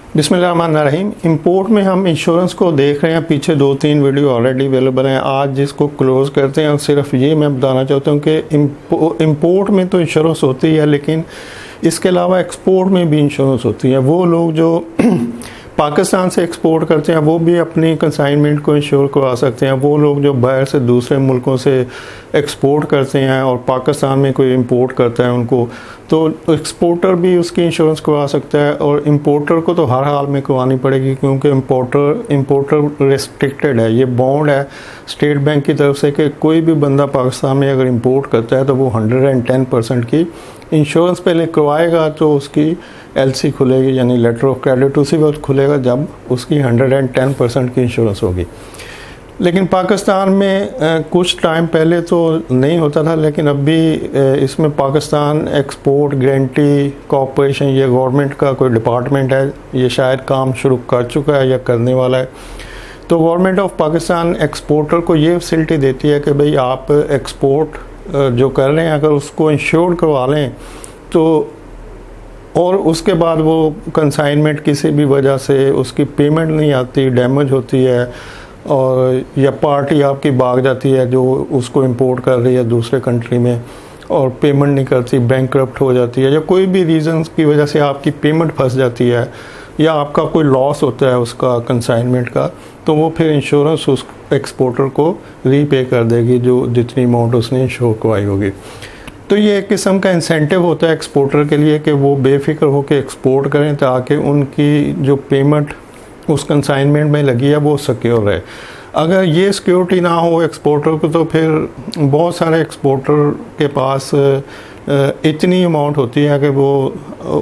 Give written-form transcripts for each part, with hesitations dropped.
बिस्मिल्लाहिर्रहमानिर्रहीम। इंपोर्ट में हम इंश्योरेंस को देख रहे हैं, पीछे 2-3 वीडियो ऑलरेडी अवेलेबल हैं। आज जिसको क्लोज़ करते हैं और सिर्फ ये मैं बताना चाहता हूँ कि इंपोर्ट में तो इंश्योरेंस होती है, लेकिन इसके अलावा एक्सपोर्ट में भी इंश्योरेंस होती है। वो लोग जो पाकिस्तान से एक्सपोर्ट करते हैं वो भी अपनी कंसाइनमेंट को इंश्योर करवा सकते हैं। वो लोग जो बाहर से दूसरे मुल्कों से एक्सपोर्ट करते हैं और पाकिस्तान में कोई इंपोर्ट करता है उनको, तो एक्सपोर्टर भी उसकी इंश्योरेंस करवा सकता है। और इंपोर्टर को तो हर हाल में करवानी पड़ेगी, क्योंकि इंपोर्टर रिस्ट्रिक्टेड है। ये बॉन्ड है स्टेट बैंक की तरफ से कि कोई भी बंदा पाकिस्तान में अगर इंपोर्ट करता है तो वो 110% की इंश्योरेंस पहले करवाएगा, तो उसकी एलसी खुलेगी, यानी लेटर ऑफ क्रेडिट उसी वक्त खुलेगा जब उसकी 110% की इंश्योरेंस होगी। लेकिन पाकिस्तान में कुछ टाइम पहले तो नहीं होता था, लेकिन अभी इसमें पाकिस्तान एक्सपोर्ट गारंटी कॉर्पोरेशन, ये गवर्नमेंट का कोई डिपार्टमेंट है, ये शायद काम शुरू कर चुका है या करने वाला है। तो गवर्नमेंट ऑफ पाकिस्तान एक्सपोर्टर को ये फैसिलिटी देती है कि भाई आप एक्सपोर्ट जो कर रहे हैं अगर उसको इंश्योर करवा लें तो, और उसके बाद वो कंसाइनमेंट किसी भी वजह से उसकी पेमेंट नहीं आती, डैमेज होती है, और या पार्टी आपकी भाग जाती है जो उसको इंपोर्ट कर रही है दूसरे कंट्री में और पेमेंट नहीं करती, बैंकक्रप्ट हो जाती है, या कोई भी रीज़न की वजह से आपकी पेमेंट फंस जाती है, या आपका कोई लॉस होता है उसका कंसाइनमेंट का, तो वो फिर इंश्योरेंस उस एक्सपोर्टर को रीपे कर देगी जो जितनी अमाउंट उसने इंश्योर करवाई होगी। तो ये एक किस्म का इंसेंटिव होता है एक्सपोर्टर के लिए कि वो बेफिक्र होकर एक्सपोर्ट करें, ताकि उनकी जो पेमेंट उस कंसाइनमेंट में लगी है वो सिक्योर रहे। अगर ये सिक्योरिटी ना हो एक्सपोर्टर को, तो फिर बहुत सारे एक्सपोर्टर के पास इतनी अमाउंट होती है कि वो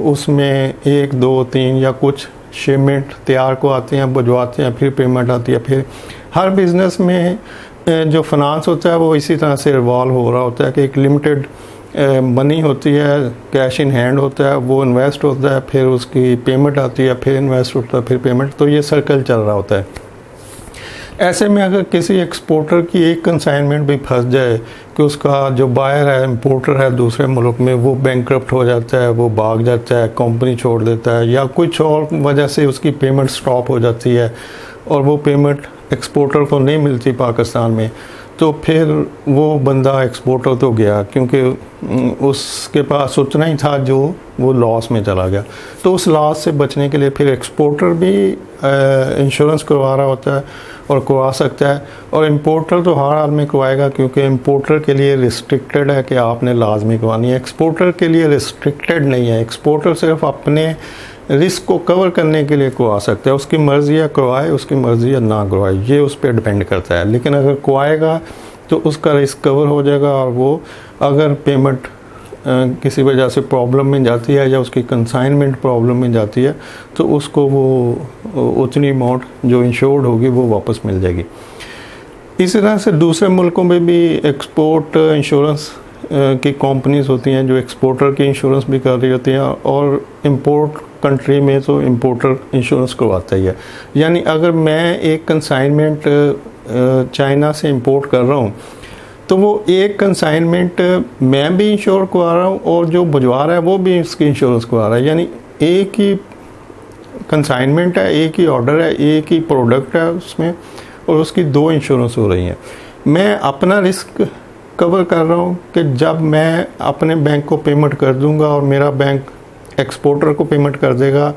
उसमें 1, 2, 3 या कुछ शिपमेंट तैयार को आते हैं, भिजवाते हैं, फिर पेमेंट आती है। फिर हर बिज़नेस में जो फाइनेंस होता है वो इसी तरह से रिवॉल्व हो रहा होता है कि एक लिमिटेड मनी होती है, कैश इन हैंड होता है, वो इन्वेस्ट होता है, फिर उसकी पेमेंट आती है, फिर इन्वेस्ट होता है, फिर पेमेंट, तो ये सर्कल चल रहा होता है। ऐसे में अगर किसी एक्सपोर्टर की एक कंसाइनमेंट भी फंस जाए कि उसका जो बायर है, इंपोर्टर है दूसरे मुल्क में, वो बैंकक्रप्ट हो जाता है, वो भाग जाता है, कंपनी छोड़ देता है, या कुछ और वजह से उसकी पेमेंट स्टॉप हो जाती है और वो पेमेंट एक्सपोर्टर को नहीं मिलती पाकिस्तान में, तो फिर वो बंदा एक्सपोर्टर तो गया, क्योंकि उसके पास उतना ही था जो वो लॉस में चला गया। तो उस लॉस से बचने के लिए फिर एक्सपोर्टर भी इंश्योरेंस करवा रहा होता है और करवा सकता है। और इंपोर्टर तो हर हाल में करवाएगा, क्योंकि इंपोर्टर के लिए रिस्ट्रिक्टेड है कि आपने लाजमी करवानी है। एक्सपोर्टर के लिए रिस्ट्रिक्टेड नहीं है। एक्सपोर्टर सिर्फ अपने रिस्क को कवर करने के लिए करवा सकता है। उसकी मर्ज़ी है करवाए, उसकी मर्ज़ी है ना करवाए, ये उस पर डिपेंड करता है। लेकिन अगर करवाएगा तो उसका रिस्क कवर हो जाएगा, और वो अगर पेमेंट किसी वजह से प्रॉब्लम में जाती है या उसकी कंसाइनमेंट प्रॉब्लम में जाती है, तो उसको वो उतनी अमाउंट जो इंश्योर्ड होगी वो वापस मिल जाएगी। इसी तरह से दूसरे मुल्कों में भी एक्सपोर्ट इंश्योरेंस की कंपनीज होती हैं जो एक्सपोर्टर की इंश्योरेंस भी कर रही होती हैं, और इंपोर्ट कंट्री में तो इंपोर्टर इंश्योरेंस करवाता ही है। यानी अगर मैं एक कंसाइनमेंट चाइना से इंपोर्ट कर रहा हूँ, तो वो एक कंसाइनमेंट मैं भी इंश्योर करवा रहा हूँ और जो भिजवा रहा है वो भी इसकी इंश्योरेंस करवा रहा है। यानी एक ही कंसाइनमेंट है, एक ही ऑर्डर है, एक ही प्रोडक्ट है उसमें, और उसकी 2 इंश्योरेंस हो रही हैं। मैं अपना रिस्क कवर कर रहा हूँ कि जब मैं अपने बैंक को पेमेंट कर दूंगा और मेरा बैंक एक्सपोर्टर को पेमेंट कर देगा,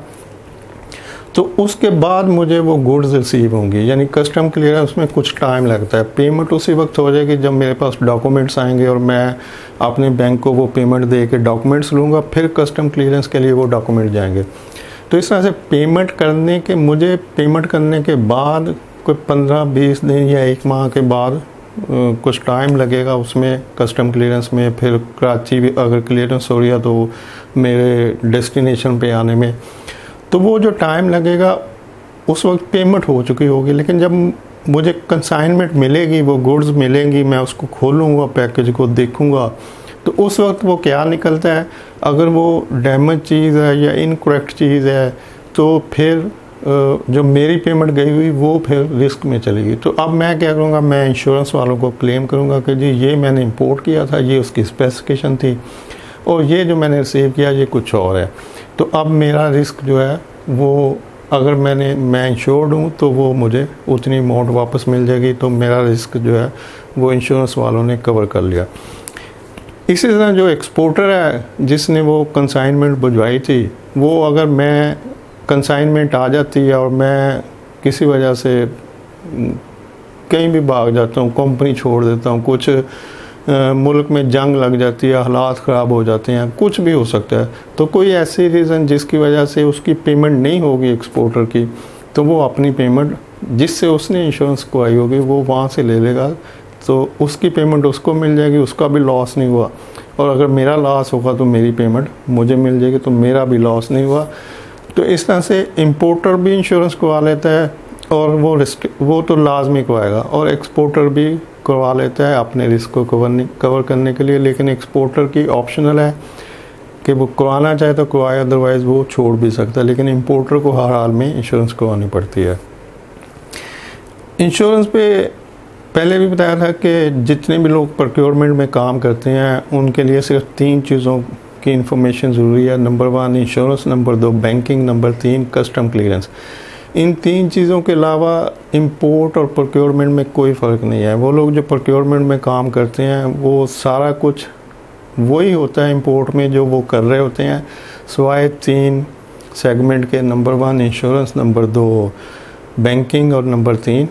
तो उसके बाद मुझे वो गुड्स रिसीव होंगी। यानी कस्टम क्लियरेंस में कुछ टाइम लगता है। पेमेंट उसी वक्त हो जाएगी जब मेरे पास डॉक्यूमेंट्स आएंगे और मैं अपने बैंक को वो पेमेंट दे के डॉक्यूमेंट्स लूँगा, फिर कस्टम क्लियरेंस के लिए वो डॉक्यूमेंट जाएंगे। तो इस तरह से मुझे पेमेंट करने के बाद कोई 15-20 दिन या 1 माह के बाद कुछ टाइम लगेगा उसमें कस्टम क्लियरेंस में। फिर कराची भी अगर क्लियरेंस हो रही है तो मेरे डेस्टिनेशन पे आने में, तो वो जो टाइम लगेगा उस वक्त पेमेंट हो चुकी होगी। लेकिन जब मुझे कंसाइनमेंट मिलेगी, वो गुड्स मिलेंगी, मैं उसको खोलूँगा, पैकेज को देखूँगा, तो उस वक्त वो क्या निकलता है। अगर वो डैमेज चीज़ है या इनकरेक्ट चीज़ है, तो फिर जो मेरी पेमेंट गई हुई वो फिर रिस्क में चलेगी। तो अब मैं क्या करूँगा, मैं इंश्योरेंस वालों को क्लेम करूँगा कि जी ये मैंने इंपोर्ट किया था, ये उसकी स्पेसिफिकेशन थी, और ये जो मैंने रिसीव किया ये कुछ और है। तो अब मेरा रिस्क जो है वो अगर मैं इंश्योर्ड हूँ तो वो मुझे उतनी अमाउंट वापस मिल जाएगी, तो मेरा रिस्क जो है वो इंश्योरेंस वालों ने कवर कर लिया। इसी तरह जो एक्सपोर्टर है जिसने वो कंसाइनमेंट भिजवाई थी, वो अगर मैं कंसाइनमेंट आ जाती है और मैं किसी वजह से कहीं भी भाग जाता हूँ, कंपनी छोड़ देता हूँ, कुछ मुल्क में जंग लग जाती है, हालात ख़राब हो जाते हैं, कुछ भी हो सकता है, तो कोई ऐसी रीज़न जिसकी वजह से उसकी पेमेंट नहीं होगी एक्सपोर्टर की, तो वो अपनी पेमेंट जिससे उसने इंश्योरेंस करवाई होगी वो वहाँ से ले लेगा, तो उसकी पेमेंट उसको मिल जाएगी, उसका भी लॉस नहीं हुआ। और अगर मेरा लॉस होगा तो मेरी पेमेंट मुझे मिल जाएगी, तो मेरा भी लॉस नहीं हुआ। तो इस तरह से इंपोर्टर भी इंश्योरेंस करवा लेता है और वो तो लाजमी करवाएगा, और एक्सपोर्टर भी करवा लेता है अपने रिस्क को कवर करने के लिए। लेकिन एक्सपोर्टर की ऑप्शनल है कि वो करवाना चाहे तो करवाए, अदरवाइज़ वो छोड़ भी सकता है, लेकिन इंपोर्टर को हर हाल में इंश्योरेंस करवानी पड़ती है। इंश्योरेंस पे पहले भी बताया था कि जितने भी लोग प्रोक्योरमेंट में काम करते हैं उनके लिए सिर्फ 3 चीज़ों की इन्फॉर्मेशन ज़रूरी है। Number 1 insurance, number 2 banking, number 3 custom clearance. इन 3 चीज़ों के अलावा इंपोर्ट और प्रोक्योरमेंट में कोई फ़र्क नहीं है। वो लोग जो प्रोक्योरमेंट में काम करते हैं वो सारा कुछ वही होता है इंपोर्ट में जो वो कर रहे होते हैं, सिवाय 3 सेगमेंट के। नंबर 1 इंश्योरेंस, नंबर 2 बैंकिंग और नंबर 3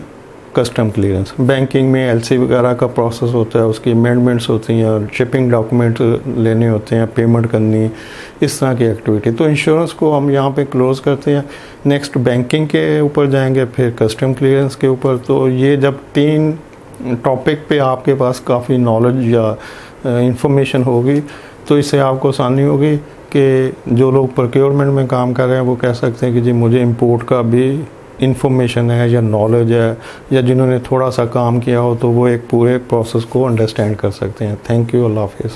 कस्टम क्लियरेंस। बैंकिंग में एलसी वगैरह का प्रोसेस होता है, उसकी अमेंडमेंट्स होती हैं और शिपिंग डॉक्यूमेंट लेने होते हैं, पेमेंट करनी, इस तरह की एक्टिविटी। तो इंश्योरेंस को हम यहाँ पे क्लोज करते हैं। नेक्स्ट बैंकिंग के ऊपर जाएंगे, फिर कस्टम क्लियरेंस के ऊपर। तो ये जब 3 टॉपिक पे आपके पास काफ़ी नॉलेज या इंफॉर्मेशन होगी तो इससे आपको आसानी होगी कि जो लोग प्रोक्योरमेंट में काम कर रहे हैं वो कह सकते हैं कि जी मुझे इंपोर्ट का भी इन्फॉर्मेशन है या नॉलेज है, या जिन्होंने थोड़ा सा काम किया हो तो वो एक पूरे प्रोसेस को अंडरस्टैंड कर सकते हैं। थैंक यू, अल्लाह हाफिज़।